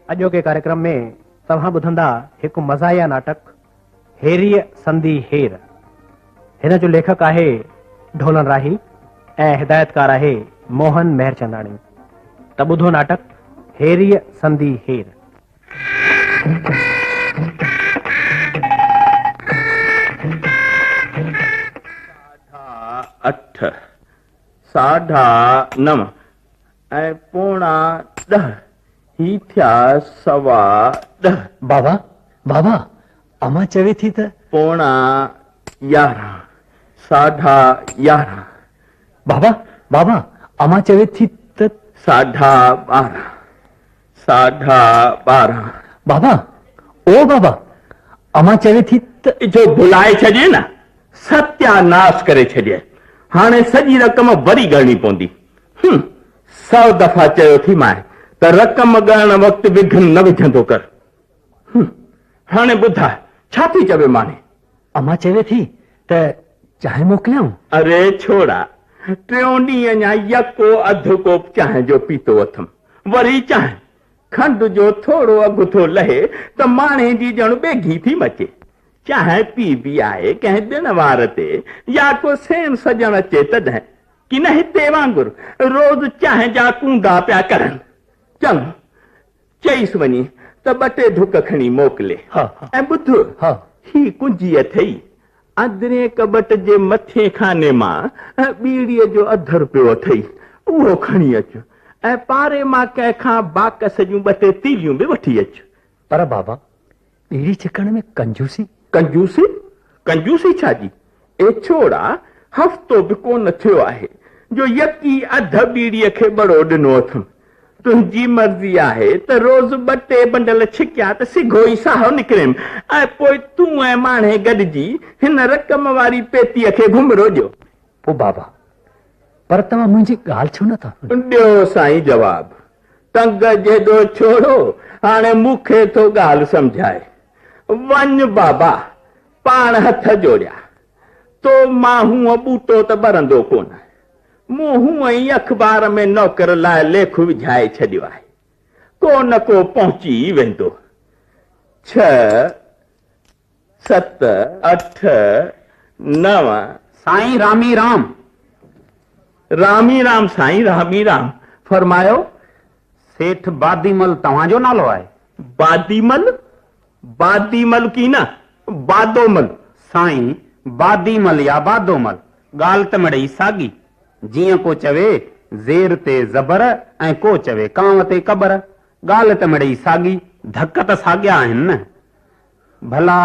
अॼो के कार्यक्रम में तव्हां ॿुधंदा हिकु मज़ाहिया नाटक हेरीअ संधी हेर। हिन जो लेखक आहे ढोलन राही ऐं हिदायतकार आहे मोहन मेहरचंदाणी। त ॿुधो नाटक हेरीअ संधी हेर। अठ, 9:30 ऐं 9:45 ही थिया 10:15। बाबा बाबा अमा चवे थी त 9:11, 11:30। बाबा बाबा अमा चवे थी त 12:30, 12:30। बाबा ओ बाबा अमा चवे थी त जो भुलाए छॾे न सत्यानाश करे छॾे। हाणे सॼी रक़म वरी ॻणणी पवंदी। 100 दफ़ा चयो थी मां त रक़म ॻणण वक़्तु विघ्न न विझंदो कर। हाणे ॿुधा छा थी चवे माने? अमा चवे थी त चांहि मोकिलियां? अरे छोड़ा, 3 ॾींहं अञा यको अधु कोप चांहि जो पीतो अथमि। वरी चांहि खंड जो थोरो अघु थो लहे त माणे जी ॼण बेघी थी मचे। चाहे पी बि आहे कंहिं ॾिण वार ते या को सेम सजण अचे तॾहिं कि न हिते वांगुरु रोज़ चांहि जा कूंदा पिया करनि। चङो चईसि वञी त 2 धुक खणी मोकिले। ऐं ॿुध, ही कुंजी अथई अंदरे कबट जे मथे खाने मां बीड़ीअ जो 1/2 रुपयो अथई, उहो खणी अच। ऐं पारे मां कंहिंखां बाकस जूं 2-3 तीलियूं बि वठी अच। पर बाबा बीड़ी छिकण में कंजूसी? कंजूसी? कंजूसी छा जी? ए छोड़ा, हफ़्तो बि कोन थियो आहे जो यकी अध बीड़ीअ खे बड़ो ॾिनो अथमि। तुंहिंजी मर्ज़ी आहे त रोज़ 2-3 बंडल छिकिया त सिघो ई साहो निकिरेम ऐं पोइ तूं ऐं माणे गॾिजी हिन रक़म वारी पेतीअ खे घुमरो ॾियो। ओ बाबा पर तव्हां मुंहिंजी ॻाल्हि छो नथा? ॾियो साईं जवाब। तंग जेॾो छोड़ो, हाणे मूंखे थो ॻाल्हि सम्झाए। वञ बाबा, पाण हथ जोड़िया। तो मां हूअ बूटो त बरंदो कोन। मूं हूअ ई अख़बार में नौकर लाइ लेख विझाए छॾियो आहे। को न को पहुची वेंदो। 6, 7, 8, 9। साईं रामी राम। रामी राम साईं, रामी राम। फरमायो। सेठ बादीमल तव्हांजो नालो आहे? बादीमल? बादीमल की न बादोमल। साईं बादीमल या बादोमल ॻाल्हि त मिड़ई साॻी। जीअं को चवे ज़ेर ते ज़बर ऐं को चवे कांव ते कबर। ॻाल्हि त मिड़ई साॻी, धक त साॻिया आहिनि न। भला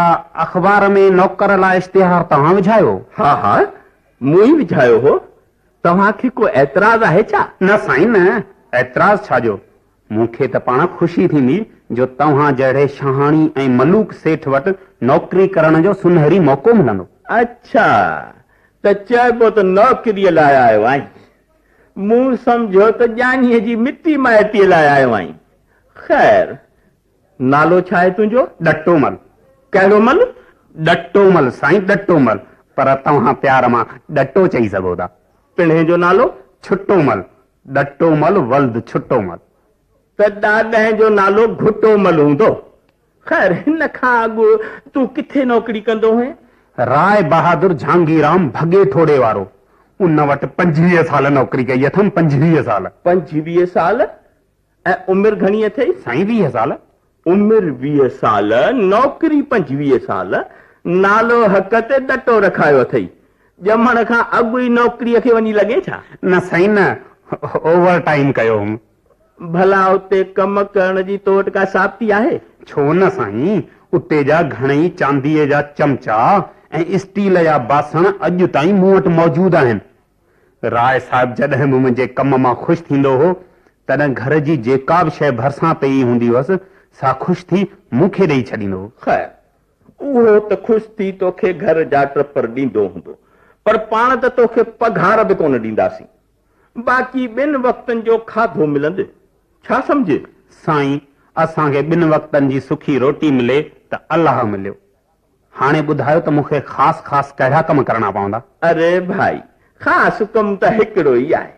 अख़बार में नौकर लाइ इश्तिहार तव्हां विझायो? हा मूं ई विझायो हो। तव्हांखे को एतराज़ आहे छा? न साईं न, एतराज़ छाजो। मूंखे त पाण ख़ुशी थींदी जो तव्हां जहिड़े शहाणी ऐं मलूक सेठ वटि नौकरी करण जो सुनहरी मौक़ो मिलंदो। अच्छा, त चइबो त नौकरीअ लाइ आयो आहीं। मूं सम्झो त ॼानीअ जी मिटी माइटीअ लाइ आयो आहीं। ख़ैर, नालो छा आहे तुंहिंजो? डट्टोमल। कहिड़ो मल? डट्टोमल साईं, डट्टोमल। पर तव्हां प्यार मां डट्टो चई सघो था। पिणे जो नालो? छुट्टोमल। डट्टोमल वल्द छुट्टोमल। त ॾाॾह जो नालो घुटोमल हूंदो। ख़ैर, हिन खां अॻु तूं किथे नौकरी कंदो हुएं? राय बहादुर झांगीराम भगे ठोड़े वारो। उन वटि 25 साल नौकरी कई अथमि। 25 साल। 25 साल? ऐं उमिरि घणी अथई? साईं 20 साल। उमिरि 20 साल, नौकरी 25 साल। नालो हक़ ते डटो रखायो अथई। ॼमण खां अॻु ई नौकरीअ खे वञी लॻे छा? न साईं न, ओवर टाइम कयो हुउमि। भला उते कम करण जी तोट का साबिती आहे? छो न साईं, उते जा घणेई चांदीअ जा चमचा ऐं स्टील जा बासण अॼु ताईं मूं वटि मौजूद आहिनि। राय साहिब जॾहिं बि मुंहिंजे कम मां ख़ुशि थींदो हो तॾहिं घर जी जेका बि शइ भरिसां पई हूंदी हुअसि सा ख़ुशि थी मूंखे ॾेई छॾींदो हो। ख़ैर, उहो त ख़ुशि थी तोखे घर जा ट्रपर ॾींदो हूंदो, पर पाण त तोखे पघार बि कोन ॾींदासीं। बाक़ी 2 वक़्तनि जो खाधो मिलंदे, छा सम्झे? साईं, असांखे 2 वक़्तनि जी सुखी रोटी मिले त अलाह मिलियो। हाणे ॿुधायो त मूंखे ख़ासि कहिड़ा कम करणा पवंदा? अरे भाई, ख़ासि कम त हिकिड़ो ई आहे।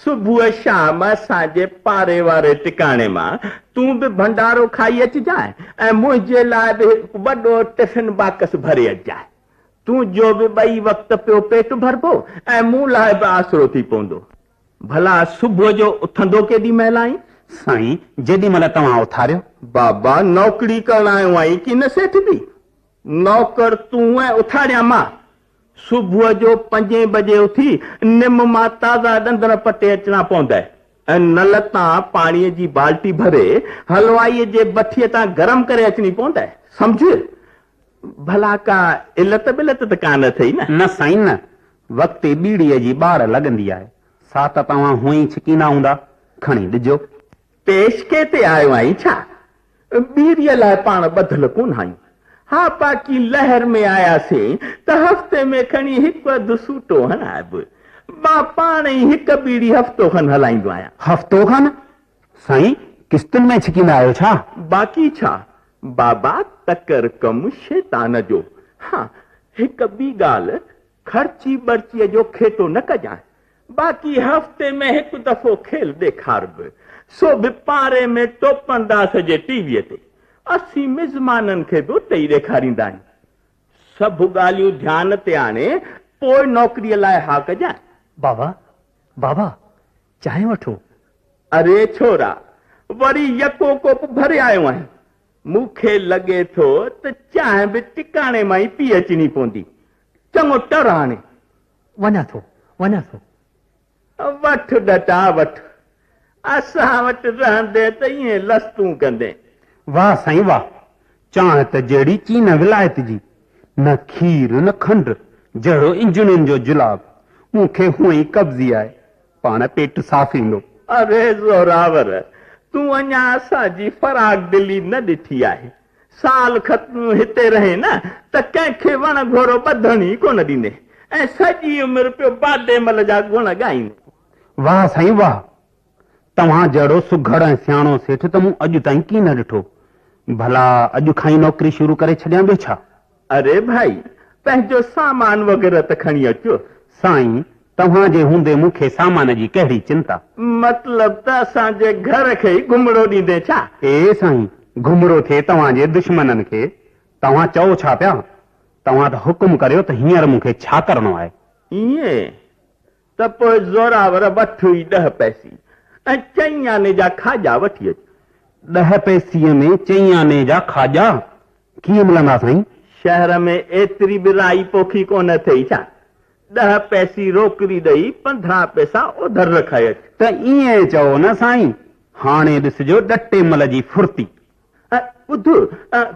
सुबुह शाम असांजे पारे वारे टिकाणे मां तूं बि भंडारो खाई अचिजांइ ऐं मुंहिंजे लाइ बि वॾो टिफिन बाकस भरे अचिजांइ। तुंहिंजो बि 2 वक़्त पियो पेट भरबो ऐं मूं लाइ बि आसरो थी पवंदो। भला सुबुह जो उथंदो केॾी महिल आहीं? साईं जेॾी महिल तव्हां उथारियो। बाबा नौकरी करण आयो आहीं कि न सेठ बि? नौकर तूं ऐं उथारियां मां। सुबुह जो 5 बजे उथी निम मां ताज़ा ॾंदर पटे अचणा पवंदा ऐं नल तां पाणीअ जी बाल्टी भरे हलवाईअ जे भठीअ तां गरम करे अचणी पवंदा। सम्झ? भला का इलत बिलत त कान अथई न? न साईं न, वक़्ति बीड़ीअ जी ॿाड़ लॻंदी आहे। सा त तव्हां हुअं ई छिकींदा हूंदा, खणी ॾिजो। पेशके ते आयो आहीं छा? बीड़ीअ लाइ पाण ॿधल कोन आहियूं। हा, बाक़ी लहर में आयासीं त हफ़्ते में खणी 1 अधु सूटो हणाइबो। मां पाण ई 1 बीड़ी हफ़्तो खनि हलाईंदो आहियां। हफ़्तो खनि? साईं किस्तुनि में छिकींदा आहियो छा? बाक़ी छा बाबा, तकर कम शैतान जो। हाँ, 1 ॿी ॻाल्हि, ख़र्ची बर्चीअ जो खेतो न कजांइ। बाक़ी हफ़्ते में 1 दफ़ो खेल ॾेखारबि, सो बि पारे में टोपनदास जे टीवीअ ते। असीं मिज़माननि खे बि उते ई ॾेखारींदा आहियूं। सभु ॻाल्हियूं ध्यान ते आणे पोइ नौकरीअ लाइ हा कजांइ। बाबा बाबा चांहि वठो। अरे छोरा, वरी यको कोप भरे आयो आहीं। मूंखे लॻे थो त चांहि बि टिकाणे मां ई पी अचणी पवंदी। चङो टर हाणे। वञा थो। वठ डटा वठ। असां वटि रहंदे त ईअं लस्तूं कंदे। वाह साईं वाह, चांहि त जहिड़ी चीन विलायत जी, न खीर न खंड, जहिड़ो इंजणनि जो जुलाब। मूंखे हुअं ई कब्ज़ी आहे, पाण पेट साफ़ ईंदो। अरे ज़ोरावर, तूं अञा असांजी फराक दिली न ॾिठी आहे। साल खतम हिते रहे न त कंहिंखे वण घोरो ॿधण ई कोन ॾींदे ऐं सॼी उमिरि पियो बाडेमल जा गुण ॻाईंदे। वाह साईं वाह, तव्हां जहिड़ो सुघड़ ऐं सियाणो सेठ त मूं अॼु ताईं कीन ॾिठो। भला अॼु खां ई नौकरी शुरू करे छॾियां ॿियो छा? अरे भाई, पंहिंजो सामान वग़ैरह त खणी अचो। साईं तव्हां जे हूंदे मूंखे सामान जी कहिड़ी चिंता? मतलब त असांजे घर खे ई घुमड़ो ॾींदे छा? ए साईं, घुमरो थिए तव्हांजे दुश्मननि खे। तव्हां चओ छा पिया? तव्हां त हुकुम करियो त हींअर मूंखे छा करणो आहे। ईअं त पोइ ज़ोरावर वठ ई 10 पैसी ऐं 4 आने जा खाजा वठी अच। 10 पैसीअ में 4 आने जा खाजा कीअं मिलंदा साईं? शहर में एतिरी बि राई पोखी कोन अथई छा? 10 पैसी रोकड़ी ॾेई 15 पैसा उधर रखाए अच। त ईअं चओ न साईं, हाणे ॾिसजो ॾटे मल जी फुर्ती। ॿुध,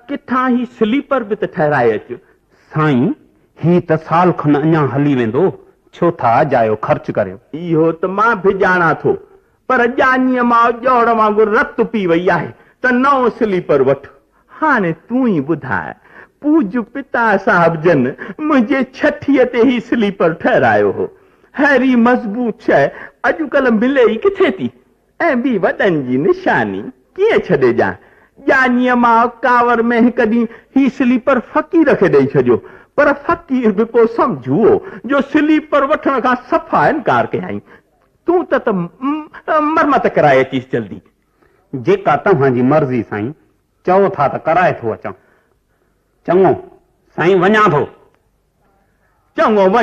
किथां ही स्लीपर बि त ठहराए अच। साईं ही त साल खनि अञा हली वेंदो, छो था जायो ख़र्च करियो। इहो त मां बि ॼाणा थो, पर ॼानीअ मां जौड़ वांगुरु रत पी वई आहे त नओं स्लीपर वठ। हाणे तूं ई ॿुधाए, पूज पिता साहिब जन मुंहिंजे 6 ते ही स्लीपर ठहरायो हो। हैरी मज़बूत शइ अॼुकल्ह मिले ई किथे थी, ऐं ॿी वॾनि जी निशानी कीअं छॾे ॼां। ॼानीअ मां कावर में हिकु ॾींहुं ही स्लीपर फ़क़ीर खे ॾेई छॾियो, पर फ़क़ीर बि को सम्झुओ जो स्लीपर वठण खां सफ़ा इनकार कयई। तूं त मरमत कराए अचीस जल्दी। जेका तव्हांजी मर्ज़ी साईं, चओ था त कराए थो अचां। चङो साईं, वञा थो। चङो वञ।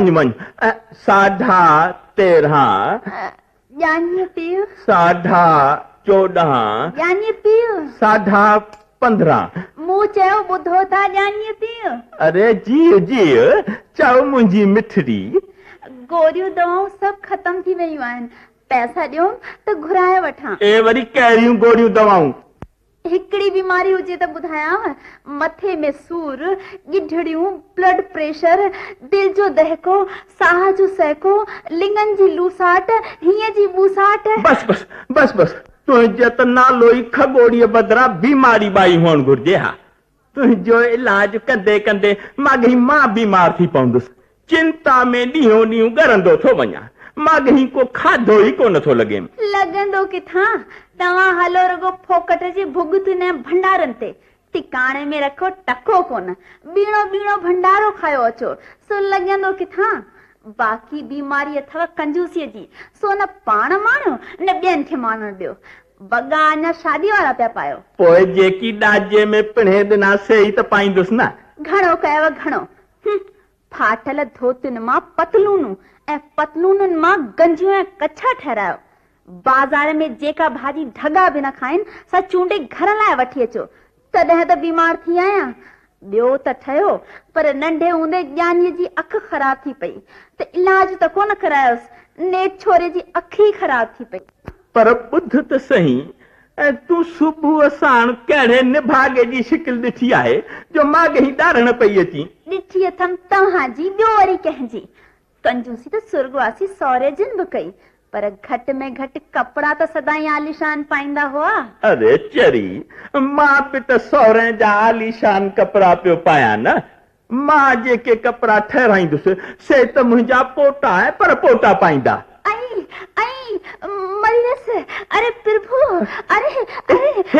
13.5 ॼानीअ पीउ 14.5 ॼानीअ पीउ 15.5 मूं चयो ॿुधो था ॼानीअ पीउ। अरे जी चओ मुंहिंजी मिठड़ी। गोरियूं दवाऊं सभु ख़तम थी वयूं आहिनि, पैसा ॾियो त घुराए वठां। ए वरी कहिड़ियूं गोरियूं दवाऊं? हिकिड़ी बीमारी हुजे त ॿुधायांव। मथे में सूर, गिढड़ियूं, ब्लड प्रेशर, दिल जो दहको, साह जो सहको, लिंगन जी लूसाट, हीअ जी बूसाट। बस तुंहिंजो त नालो ई खगोड़ीअ बदिरां बीमारी बाई हुअणु घुर्जे। हा, तुंहिंजो इलाज कंदे कंदे माॻई मां बीमार थी पवंदुसि। चिंता में ॾींहों ॾींहुं ॻरंदो थो वञा। माॻई को खाधो ई कोन थो लॻे। लॻंदो किथां? तव्हां हलो रुगो फोकट जे भुगतुनि ऐं भंडारनि ते। टिकाणे में रखो टको कोन, बीणो भंडारो खायो अचो, सो लॻंदो किथां? बाक़ी बीमारी अथव कंजूसीअ जी, सो न पाण माणो न ॿियनि खे माणण ॾियो। बगा अञा शादी वारा पिया पायो। पोइ जेकी ॾाजे में पिणे ॾिनासे ई त पाईंदुसि न। घणो कयव घणो। फाटल धोतियुनि मां पतलूनूं ऐं पतलूननि मां गंजियूं ऐं कच्छा ठहरायो। बाज़ार में जेका भाॼी ढगा बि न खाइनि सा चूंडे घर लाइ वठी अचो, तॾहिं त बीमार थी आहियां। ॿियो त ठहियो, पर नंढे हूंदे ॼानीअ जी अखि ख़राब थी पई त इलाज त कोन करायोसि, नेठ छोरे जी अखि ख़राब थी पई। पर ॿुध त सही, ऐं तूं सुबुह साण कहिड़े निभागे जी शिकिल ॾिठी आहे जो माॻे ई ॾारण पई अची। ॾिठी अथमि तव्हांजी, ॿियो वरी कंहिंजी। कंजूसी त सुर्गवासी सौरे जिन बि कई, पर घटि में घटि कपिड़ा त सदाई आलीशान पाईंदा हुआ। अरे चरी, मां बि त सौरे जा आलीशान कपिड़ा पियो पायां न। मां जेके कपिड़ा ठहिराईंदुसि से त मुंहिंजा पोटा आहे, पर पोटा पाईंदा। अरे प्रभु, अरे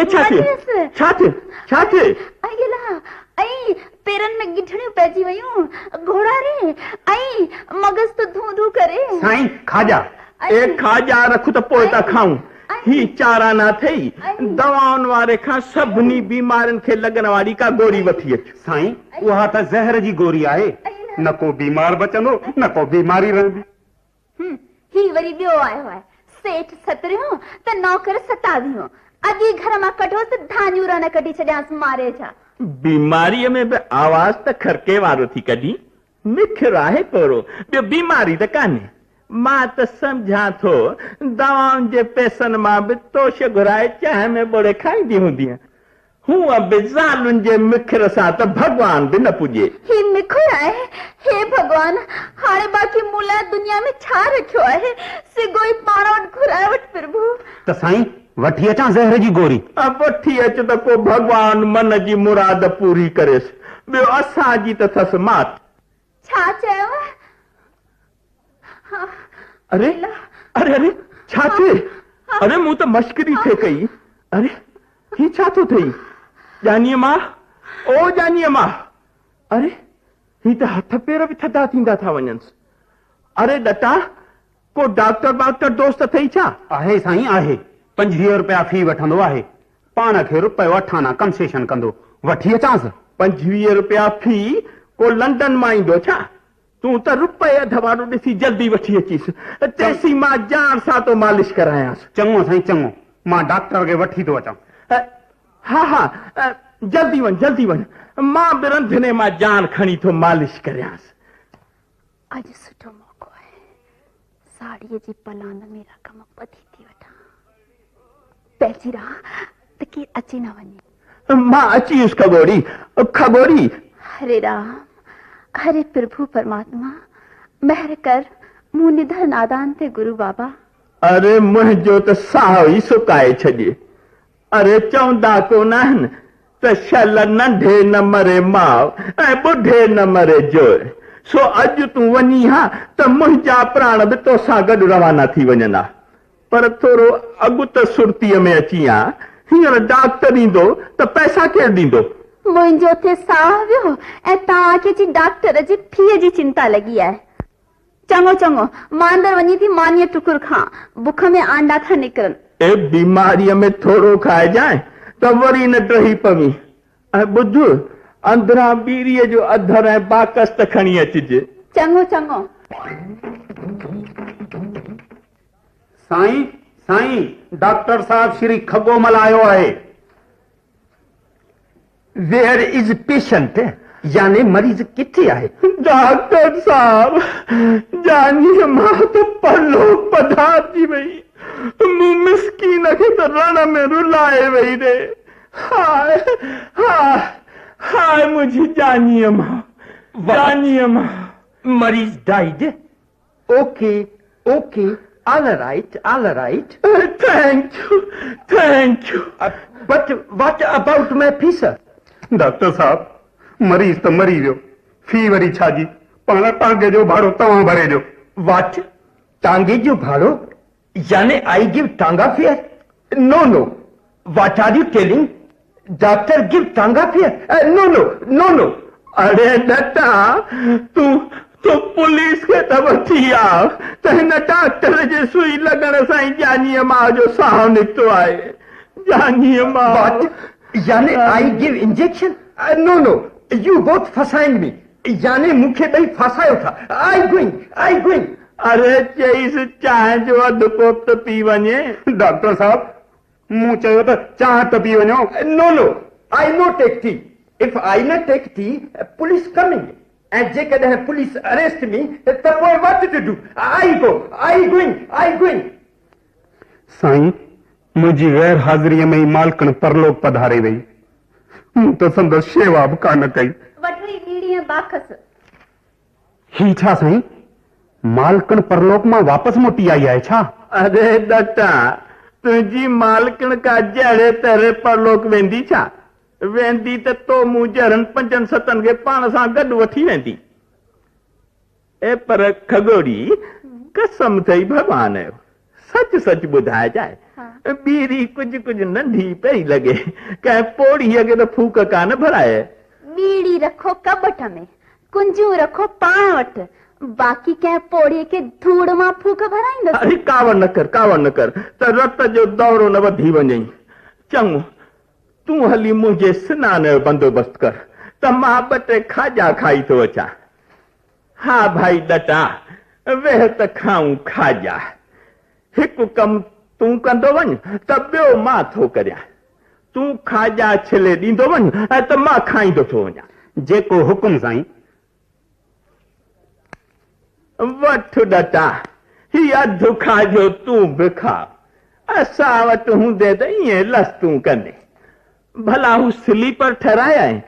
छा थे? पेरनि में गिठड़ियूं पइजी वयूं, घोड़ा रे, ऐं मगज़ त धू धू करे। साईं खाजा। खाजा रख त पोइ था खाऊं। ही चारा न थई, दवाउनि वारे खां सभिनी बीमारियुनि खे लॻण वारी का गोरी वठी अच। साईं उहा त ज़हर जी गोरी आहे, न को बीमार बचंदो न को बीमारी रहंदी। ही वरी ॿियो आयो आहे, सेठ सतरियो त नौकर सतावियो। अॼु घर मां कढोसि त धान्यूं न कढी छॾियांसि मारे छा। बीमारीअ में बि आवाज़ त खरके वारो थी कढी, मिखिर आहे पोरो, ॿियो बीमारी त कान्हे। मां त सम्झां थो दवाउनि जे पैसनि मां बि तोश घुराए चांहि में ॿोड़े खाईंदी हूंदीअ। हूअ बि ज़ालुनि जे मिखिर सां त भॻवान बि न पुॼे। ही मिखिर आहे, हे भॻवान, हाणे बाक़ी मूं लाइ दुनिया में छा रखियो आहे? सिगो ई पाण वटि घुराए वटि प्रभु। त साईं वठी अचां ज़हर जी गोरी? वठी अच त को भॻवान मन जी मुराद पूरी करेसि, ॿियो असांजी त थसि मात। छा चयो? अरे अरे अरे छा थे? अरे मूं त मश्करी थे कई। अरे ही छा थो थई? जानीअ मां, ओ जानीअ मां, अरे ही त हथ पेर बि थधा थींदा था वञनि। अरे डटा, को डॉक्टर दोस्त अथई छा? आहे साईं आहे, 25 रुपया फी वठंदो आहे, पाण खे रुपयो 8 आना कंसेशन कंदो, वठी अचांसि। 25 रुपया फी? को लंडन मां ईंदो छा? तूं त रुपए अध वारो ॾिसी जल्दी वठी अचीसि, तेसी मां जान सां तो मालिश करायांसि। चङो साईं चङो, मां डॉक्टर खे वठी थो अचां। हा जल्दी वञ, मां बि रंधिणे मां जान खणी थो मालिश करियांसि। अॼु सुठो मौक़ो आहे, साड़ीअ जी पलान में रक़म ॿधी थी वठां। पंहिंजी राह त केरु अची न वञे। मां अची वियुसि खगोरी। हरे राम, हरे प्रभु परमात्मा, महर कर मूं निधर नादान ते गुरु बाबा। अरे मुंहिंजो त साह ई सुकाए छॾे। अरे चवंदा कोन आहिनि त शल नंढे न मरे माउ ऐं ॿुढे न मरे जोए। सो अॼु तूं वञी हा त मुंहिंजा प्राण बि तोसां गॾु रवाना थी वञनि। पर थोरो अॻु त सुर्तीअ में अची आ, हींअर डॉक्टर ईंदो त पैसा केरु ॾींदो? मुंहिंजो थे साह वियो ऐं तव्हांखे जी डॉक्टर जी फीअ जी चिंता लॻी आहे। चङो मां अंदरि वञी थी मानीअ टुकुर खां, बुख में आंडा था निकिरनि। ए बीमारीअ में थोरो खाइजांइ त वरी न ड्रही पवी। ऐं ॿुध, अंदरां बीड़ीअ जो अधर ऐं बाकस त खणी अचिजे। चङो साईं डॉक्टर साहब श्री खगोमल आयो आहे। Where is patient? यानी मरीज किथे आहे? डॉक्टर साहब, जानी मां त पलो पधारजी वई, मूं मिसकीन खे त रण में रुलाए वई रे। हाय मुंहिंजी जानीअ मां। मरीज died? Okay, all right. Thank you. But what about my fees? Doctor साहब, मरीज त मरी वियो, फी वरी छाजी? पाण टांगे जो भाड़ो तव्हां भरे ॾियो। What? टांगे जो भाड़ो? यानी I give टांगा fare? No. What are you telling? Doctor give टांगा fare? No. अरे डटा, तो पुलिस के तब थी आओ तो हिन डॉक्टर जे सुई लगण सां ई जानीअ मां जो साह निकितो आहे। जानीअ मां यानी I give injection? No no, you both फसाइंग मी। यानी मूंखे ॿई फसायो था। I going. अरे चईसि चांहि जो अधु कोप त पी वञे। डॉक्टर साहब मूं चयो त चांहि त पी वञो। No, I no take tea. If I न टेक टी, पुलिस कमिंग। ऐं जेकॾहिं पुलिस अरेस्ट मी त पोइ what to do? I going. साईं मुंहिंजी गैर हाज़िरीअ में ई मालकण परलोक पधारे वई। मूं त संदसि शेवा बि कान कई। वठड़ी बीड़ी ऐं बाखस। ही छा साईं? मालकण परलोक मां वापस मोटी आई आहे छा? अरे डटा तुंहिंजी मालकण का जहिड़े तरह परलोक वेंदी छा? वेंदी त तो मूं जहिड़नि 5-7 खे पाण सां गॾु वठी वेंदी। ए पर खगोड़ी कसम अथई भॻवान जो, सच ॿुधाइजांइ, बीड़ी कुझु नंढी पई लॻे, कंहिं पोड़ीअ खे त फूक कान भराए। बीड़ी रखो कबट में, कुंजू रखो पाण वटि, बाक़ी कंहिं पोड़ीअ खे धूड़ मां फूक भराईंदसि। अरे कावड़ न कर त रत जो दौरो न वधी वञे। चङो तूं हली मुंहिंजे सनान जो बंदोबस्तु कर त मां 2 टे खाजा खाई थो अचां। हा भाई डटा वेह त खाऊं खाजा। हिकु कमु तूं कंदो वञ त ॿियो मां थो करियां। तूं खाजा छिले ॾींदो वञ ऐं त मां खाईंदो थो वञां। जेको हुकुम साईं। वठ डटा ही अधु खाजो तूं बि खा। असां वटि हूंदे त ईअं लस तूं कंदे। भला हू स्लीपर ठहिराया आहिनि?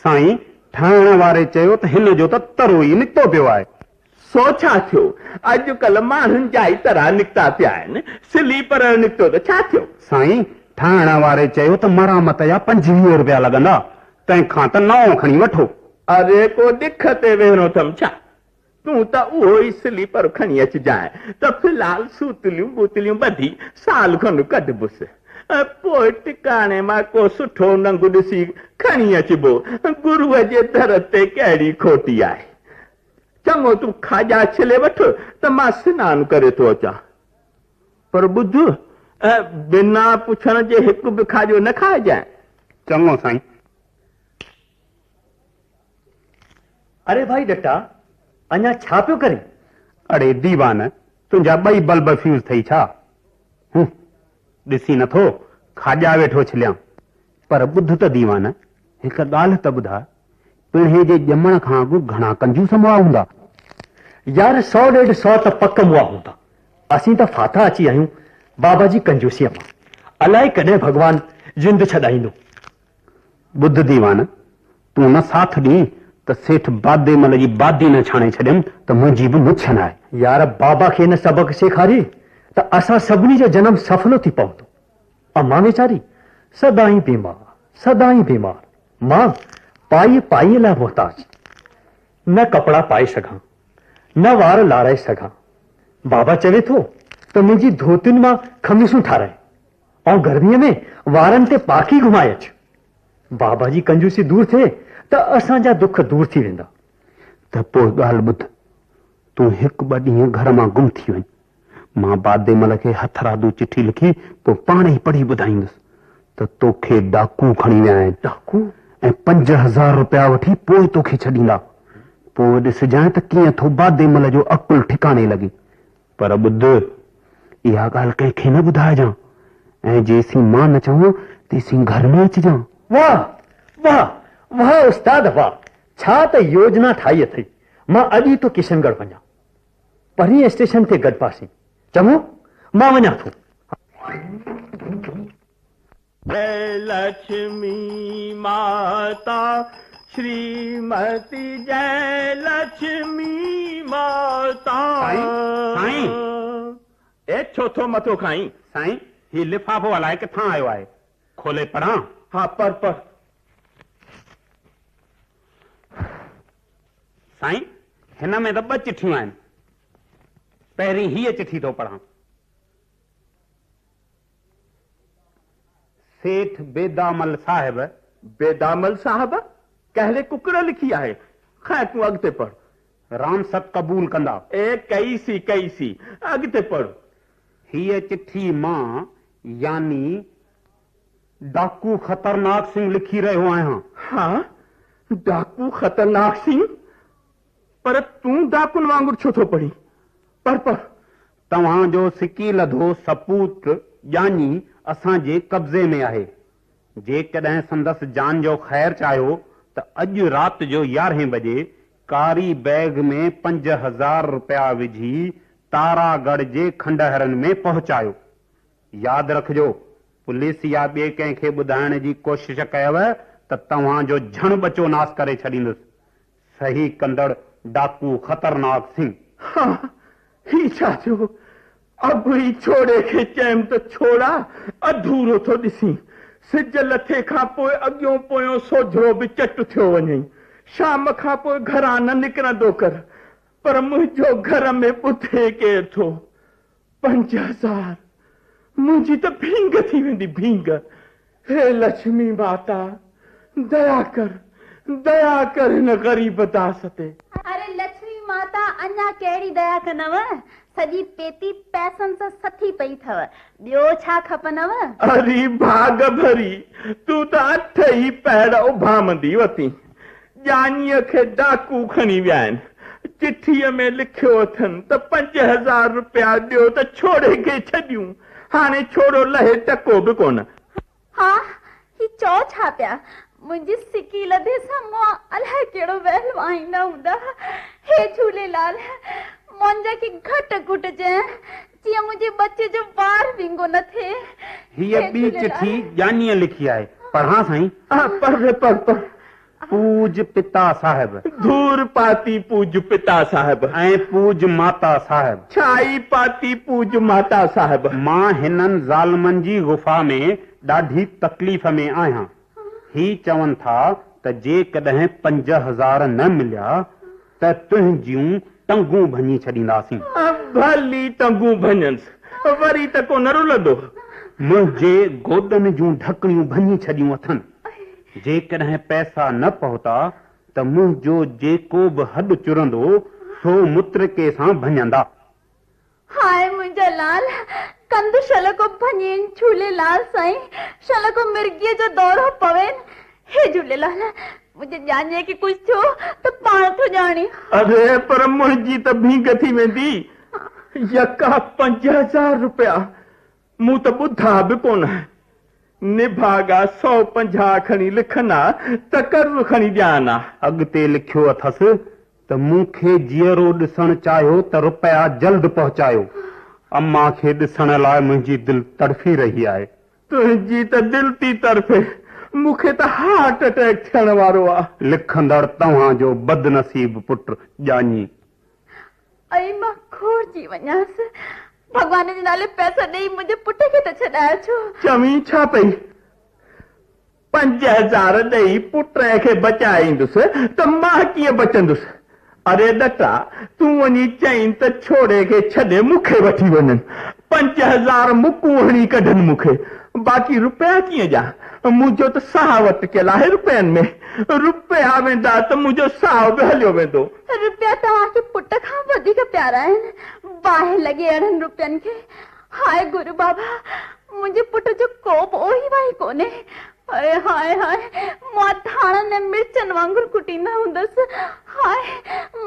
साईं ठाहिण वारे चयो त हिन जो त तरो ई निकितो पियो आहे। सो छा थियो? अॼुकल्ह माण्हुनि जा ई तरह निकिता पिया आहिनि। स्लीपर निकितो त छा थियो? साईं ठाहिण वारे चयो त मरामत जा 25 रुपया लॻंदा, तंहिंखां त नओं खणी वठो। अरे को दिख ते वेहणो अथमि छा? तूं त उहो ई स्लीपर खणी अचिजांइ त फ़िलहाल सूतलियूं बूतलियूं ॿधी साल खनि कढबुसि। पोइ टिकाणे मां को सुठो नंग ॾिसी खणी अचिबो। गुरूअ जे दर ते कहिड़ी खोटी आहे। चङो तूं खाजा छिले वठ त मां सनानु करे थो अचां। पर ॿुध बिना पुछण जे हिकु बि खाजो न खाइजांइ। चङो साईं। अरे भाई डट्टा अञा छा पियो करे? अड़े दीवान तुंहिंजा 2 बल्ब फ्यूज़ थई छा? ॾिसी नथो खाजा वेठो छिलियां। पर ॿुध त दीवान हिकु ॻाल्हि त ॿुधा, पिणे जे ॼमण खां अॻु घणा कंजूस मुआ हूंदा? यार 100-150 त पक मुआ हूंदा। असीं त फाथा अची आहियूं बाबा जी कंजूसीअ मां। अलाए कॾहिं भॻवान जिंद छॾाईंदो। ॿुध दीवान तूं न साथ ॾी त सेठ बादेमल जी बादी न छाणे छॾियमि त मुंहिंजी बि मुछ न आहे। यार बाबा खे न सबक सेखारी त असां सभिनी जो जनम सफलो थी पवंदो। अम्मा वीचारी सदा ई बीमार। मां पाई लाइ मोहताज। न कपड़ा पाए सघां, न वार लाराए सघां। बाबा चवे थो त मुंहिंजी धोतियुनि मां खमीसूं ठाराए ऐं गर्मीअ में वारनि ते पाखी घुमाए अच। बाबा जी कंजूसी दूर थिए त असांजा दुख दूर थी वेंदा। त पोइ ॻाल्हि ॿुध, तूं 1-2 ॾींहं घर मां गुम थी वञ। मां बादेमल खे हथरादू चिठी लिखी पोइ पाण ई पढ़ी ॿुधाईंदुसि त तोखे डाकू खणी विया आहिनि। डाकू? ऐं 5000 रुपया वठी पोइ तोखे छॾींदा। पोइ ॾिसजांइ त कीअं थो बादेमल जो अकुल ठिकाणे लॻे। पर ॿुध इहा ॻाल्हि कंहिंखे न ॿुधाइजां ऐं जेसीं मां न चवां तेसीं घर में अचिजां। वाह वाह वाह उस्ताद वाह, छा त योजना ठाही अथई। मां अॼु ई तो किशनगढ़ वञा, परीं स्टेशन ते गॾिपासीं। चङो मां वञा थो। जय लक्ष्मी माता श्रीमती जय लक्ष्मी माता। साईं ए छो थो मथो खाई? साईं ही लिफ़ाफ़ो अलाए किथां आयो आहे, खोले पढ़ां? हा पर साईं हिन में त 2 चिठियूं आहिनि। पहिरीं हीअ चिठी थो पढ़ां। सेठ बेदामल साहिब कहिड़े कुकर लिखी आहे? खैर तूं अॻिते पढ़। राम सत कबूल कंदा। ए कई सी अॻिते पढ़। हीअ चिठी मां यानी डाकू खतरनाक सिंह लिखी रहियो आहियां। हाँ, डाकू खतरनाक सिंह? पर तूं डाकुन वांगुरु छो थो पढ़ी? पर तव्हांजो सिकी लधो सपूत यानी असांजे कब्ज़े में आहे। जेकॾहिं संदसि जान जो ख़ैर चाहियो त अॼु राति जो 11 बजे कारी बैग में 5000 रुपया विझी तारागढ़ जे खंडहरनि में पहुचायो। यादि रखिजो, पुलिस या ॿिए कंहिंखे ॿुधाइण जी कोशिश कयव त तव्हांजो झण बचो नास करे छॾींदुसि। सही कंदड़ डाकू खतरनाक सिंह। हाँ, ही छा थियो? अब ही छोड़े खे चयमि त छोड़ा अधूरो थो ॾिसी। सिज लथे खां पोइ अॻियों पोयों सोझरो बि चट थियो वञे। शाम खां पोइ घरां न निकिरंदो कर। पर मुंहिंजो घर में ॿुधे केरु थो? 5000 मुंहिंजी त भींग थी वेंदी, भींग। हे लक्ष्मी माता, दया कर हिन ग़रीब दास ते। अरे लक्ष्मी माता अञा कहिड़ी दया कंदव? सॼी पेती पैसनि सां सथी पई अथव, ॿियो छा खपनव? अरे भाग भरी, तूं त 8 ई पहर उभामंदी वती। ॼानीअ खे डाकू खणी विया आहिनि। चिठीअ में लिखियो अथनि त 5000 रुपया ॾियो त छोड़े खे छॾियूं। हाणे छोड़ो लहे टको बि कोन। हाँ, ही चओ छा पिया? मुंहिंजी सिकी लधे सां मूं अलाए कहिड़ो वहल वाईंदा हूंदा। हे झूलेलाल, मुंहिंजा खे घटि कुटजांइ जीअं मुंहिंजे बच्चे जो वार विंगो न थिए। हीअ ॿी चिठी जानीअ लिखी आहे। पढ़ां साईं? पर पूज पिता साहिब। धूर पाती पूज पिता साहिब ऐं पूज माता साहिब। छाई पाती पूज माता साहिब। मां हिननि ज़ालमनि जी गुफ़ा में ॾाढी तकलीफ़ में आहियां। ही चवनि था त जेकॾहिं 5000 न मिलिया त तुंहिंजियूं टंगूं भञी छॾींदासीं। भली टंगूं भञंसि, वरी त कोन रुलंदो। मुंहिंजे गोॾनि जूं ढकणियूं भञी छॾियूं अथनि। जेकॾहिं पैसा न पहुता त मुंहिंजो जेको बि हॾु चुरंदो सो मुत्रके सां भञंदा। हाय मुंहिंजा लाल, कंद शल को भञेन झूलेलाल साईं, शल को मिर्गीअ जो दौरो पवेन। हे झूलेलाल, मुंहिंजे ॼाणीअ खे कुझु थियो त पाण थो ॼाणी। अरे पर मुंहिंजी त भींग थी वेंदी। यका 5000 रुपया मूं त ॿुधा बि कोन। निभागा 150 खणी लिखना त कर खणी ॾियाना। अॻिते लिखियो अथसि त मूंखे जीअरो ॾिसण चाहियो त रुपया जल्द पहुचायो। अम्मा खे ॾिसण लाइ मुंहिंजी दिलि तड़फी रही आहे। तुंहिंजी त दिलि थी तड़फे, मूंखे त हार्ट अटैक थियण वारो आहे। लिखंदड़ तव्हांजो बदनसीब पुट ॼानी। ऐं मां खोड़जी वञासि। भॻवान जे नाले पैसा ॾेई मुंहिंजे पुट खे त छॾाए छो। चवी छा पई? 5000 ॾेई पुट खे बचाए ईंदुसि त मां कीअं बचंदुसि? अरे ॾटा, तूं वञी चईं त छोड़े खे छॾे मूंखे वठी वञनि। 5000 मुकूं हणी कढनि मूंखे, बाक़ी रुपया कीअं ॾियां? मुंहिंजो त साह वटि कयल आहे रुपयनि में। रुपया वेंदा त मुंहिंजो साह बि हलियो वेंदो। रुपया तव्हांखे पुट खां वधीक प्यारा आहिनि। बाहि लॻे अहिड़नि रुपयनि खे। हाय गुरू बाबा, मुंहिंजे पुट जो को बि ओही वाही कोन्हे। हाय हाय हाय, मां धाणनि ऐं मिर्चनि वांगुरु कुटींदा हूंदसि। हाय,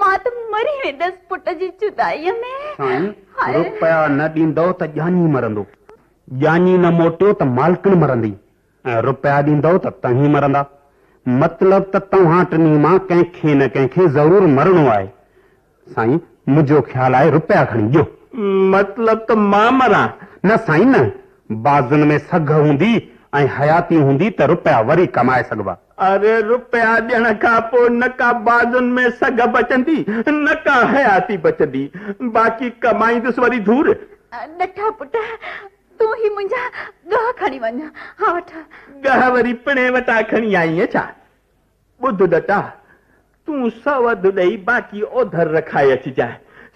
मां त मरी वेंदसि पुट जी जुदाईअ में। साईं, रुपया न ॾींदव त ॼानी मरंदो। ॼानी न मोटियो त मालकिन मरंदी ऐं रुपया ॾींदव त तव्हीं मरंदा। मतलब त तव्हां टिनी मां कंहिंखे न कंहिंखे ज़रूर मरणो आहे। साईं, मुंहिंजो ख्याल आहे रुपया खणी ॾियो। मतलब त मां मरां? न साईं न, बाज़ुनि में सघ हूंदी ऐं हयाती हूंदी त रुपया वरी कमाए सघिबा। अरे रुपया ॾियण खां पोइ न का बाज़ुनि में सघ बचंदी, न का हयाती बचंदी, बाक़ी कमाईंदुसि वरी धूर। ॾठा पुट, तूं ही मुंहिंजा ॻह खणी वञ। हा वठ। ॻह वरी पिणे वटां खणी आई छा? ॿुध ॾटा, तूं सवध ॾेई बाक़ी ओधर रखाए अचिजांइ।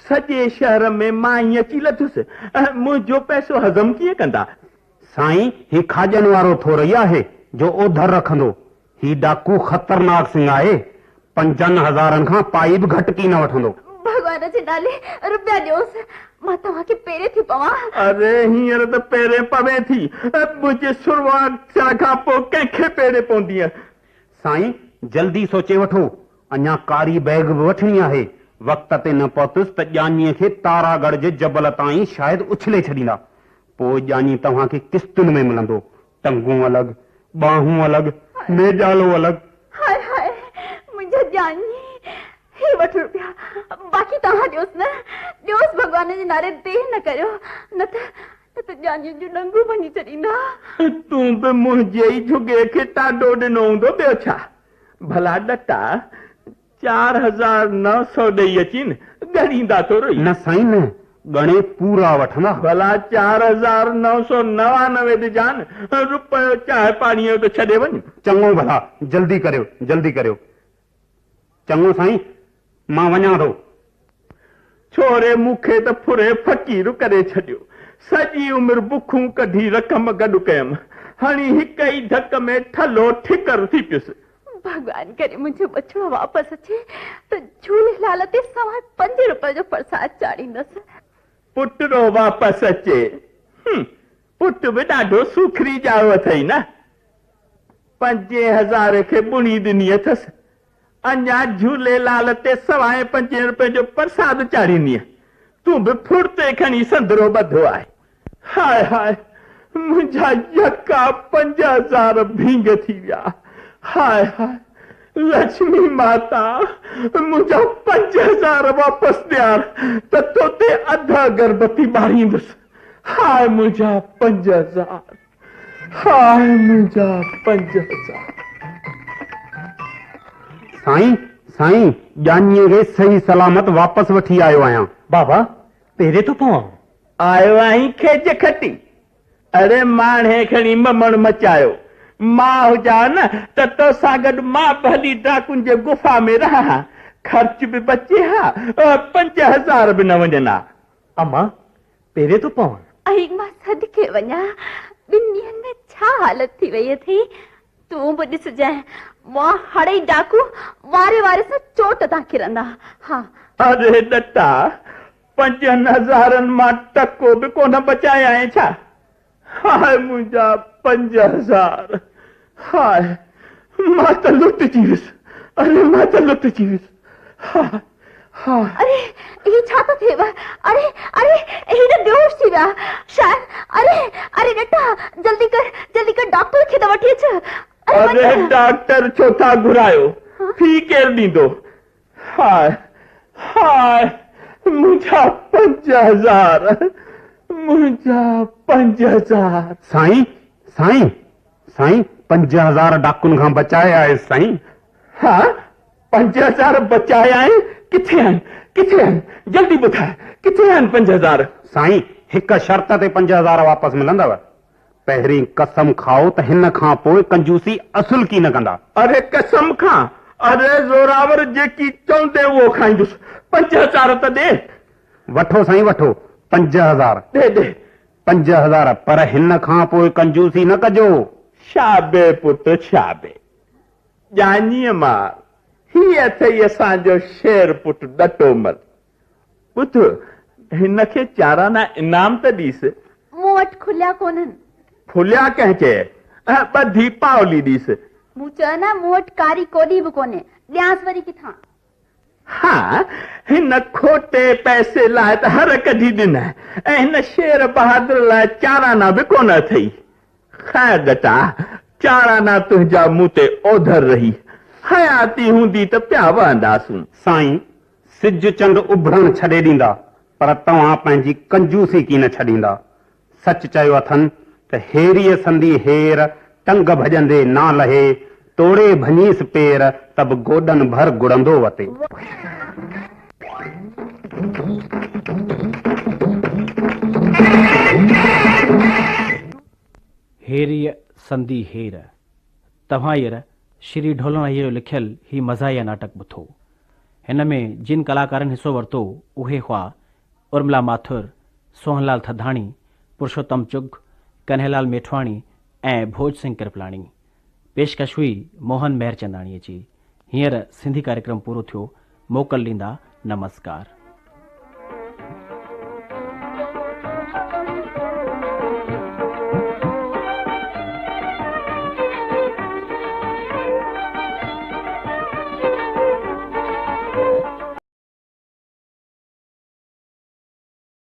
सॼे शहर में मां ई अची लथुसि, मुंहिंजो पैसो हज़म कीअं कंदा? साईं, ही खाजनि वारो थोरई आहे जो ओधर रखंदो। ही डाकू खतरनाक सिंह आहे। 5000 खां पाई बि घटि की न वठंदो। भगवान जे नाले रुपया ॾियोसि, मां तव्हांखे पेरे थी पवां। अरे हींअर त पेरे पवे थी, मुंहिंजे शुरूआत थियण खां पोइ कंहिंखे पेरे पवंदी। साईं जल्दी सोचे वठो, अञा कारी बैग बि वठणी आहे। वक़्त ते न पहुतुसि त ॼानीअ खे तारागढ़ जे जबल ताईं शायदि उछले छॾींदा। पोइ ॼानी तव्हांखे किस्तुनि में मिलंदो, टंगूं अलॻि, ॿाहूं अलॻि, नेजालो अलॻि। हाय हाय मुंहिंजो जानी, ही वठ रुपया, बाक़ी तव्हां ॾियोसि न, ॾियोसि भॻवान जे नाले देर न करियो, न त जानी जो नंगू वञी छॾींदा। तूं बि मुंहिंजे ई झुगे खे टाडो ॾिनो हूंदो, ॿियो छा। भला ॾटा 4900 ॾेई अची न, ॻणींदा थोरो ई। न साईं न, ॻणे पूरा वठंदा। भला 4999 ॾिजान, रुपयो चाहे पाणीअ जो छॾे वञ। चङो भला, जल्दी करियो, जल्दी करियो। चङो साईं, मां वञां थो। छोरे मूंखे त फुरे फ़क़ीर करे छॾियो, सॼी उमिरि बुखूं कढी रक़म गॾु कयमि, हाणे हिक ई धक में ठलो ठिकर थी पियुसि। भगवान करे मुंहिंजो बछड़ो वापसि अचे त झूलेलाल ते सवाइ 5 रुपए जो प्रसाद चाढ़ींदसि। पुटरो वापसि अचे, पुट बि ॾाढो सुखरी ॼाओ अथई न। 5000 खे ॿुड़ी ॾिनी अथसि, अञा झूलेलाल ते सवाइ 5 रुपए जो प्रसाद चाढ़ींदीअ। तूं बि फुर्ते खणी संदरो ॿधो आहे। हाय हाय मुंहिंजा यका 5000 भींग थी विया। हाय हाय लक्ष्मी माता, मुंहिंजा 5000 वापसि ॾियार त तोते अध अगरबत्ती ॿारींदुसि। हाय मुंहिंजा 5000, हाय मुंहिंजा 5000। साईं साईं ॼानीअ खे सही सलामत वापसि वठी आयो आहियां। बाबा पेरे तो पवां। आयो आहीं खेज खटी। अरे माणे खणी ममण मचायो, मां हुजा न त तोसां गॾु मां भली डाकुनि जे गुफ़ा में रहां, ख़र्च बि बचे हा, 5000 बि न वञना। अम्मा पेरे तो पवां। ऐं मां सदके वञा, 2 ॾींहंनि में छा हालत थी वई अथई। तूं बि ॾिसजांइ, मां हाणे ई डाकू वारे वारे सां चोट तां किरंदा। हा अरे ॾटा, 5000 मां टको बि कोन बचाया आहिनि छा। हाय मुंहिंजा 5000, हाय मां त लुटिजी वियुसि। अरे मां त लुटिजी वियुसि। हाय हाय अरे ये छा तो थे? अरे अरे ही तो बेहोश थी विया शायद। अरे अरे बेटा जल्दी कर डॉक्टर खे त वठी अच। अरे डॉक्टर छो था घुरायो, फी केरु ॾींदो। हाय हाय मुंहिंजा 5000, मुंहिंजा 5000। साईं साईं साईं 5000 डाकुनि खां बचाया आहे साईं। हाँ 5000 बचाया आहिनि? किथे आहिनि जल्दी ॿुधाए, किथे आहिनि 5000? साईं हिक शर्त ते 5000 वापसि मिलंदव। पहिरीं कसम खाओ त हिन खां पोइ कंजूसी असुल की न कंदा। अरे कसम खां? अरे ज़ोरावर जेकी चवंदे उहो खाईंदुसि। 5000 त ॾे। वठो साईं वठो 5000 ॾे 5000, पर हिन खां पोइ कंजूसी न कजो। शाबे पुट शाबे, ॼानीअ मार, हीअ अथई असांजो शेर पुट ॾटोमल। ॿुध हिन खे चाराना इनाम त ॾीस। मूं वटि खुलिया कोन्हनि। खुलिया कंहिं चए? ॿधी पावली ॾीस। मूं चयो न मूं वटि कारी कोडी बि कोन्हे, ॾियांसि वरी किथां। हाँ हिन खोटे पैसे लाइ त हर कढी ॾिना, ऐं हिन शेर बहादुर लाइ चाराना बि कोन अथई। ख़ैर ॾटा, चाराना तुंहिंजा मूं ते ओधर रही, हयाती हूंदी त पिया वहंदासूं। साईं सिज चंड उभरण छॾे ॾींदा, पर तव्हां पंहिंजी कंजूसी की न छॾींदा। सच चयो अथनि त हेरीअ संदी हेर, टंग भॼंदे ना लहे, तोड़े भञीस पेर, तब गोॾनि भर गुड़ंदो वते। हेरीअ संदी हेर। तव्हां हींअर श्री ढोलनाईअ जो लिखियल ही मज़ाहिया नाटक ॿुधो। हिन में जिन कलाकारनि हिसो वरितो उहे हुआ उर्मिला माथुर, सोहनलाल थधाणी, पुरुषोत्तम चुग, कन्हैयालाल मेठवाणी ऐं भोज सिंह कृपलाणी। पेशकश हुई मोहन मेहरचंदाणीअ जी। हींअर सिंधी कार्यक्रम पूरो थियो। मोकल ॾींदा। नमस्कार।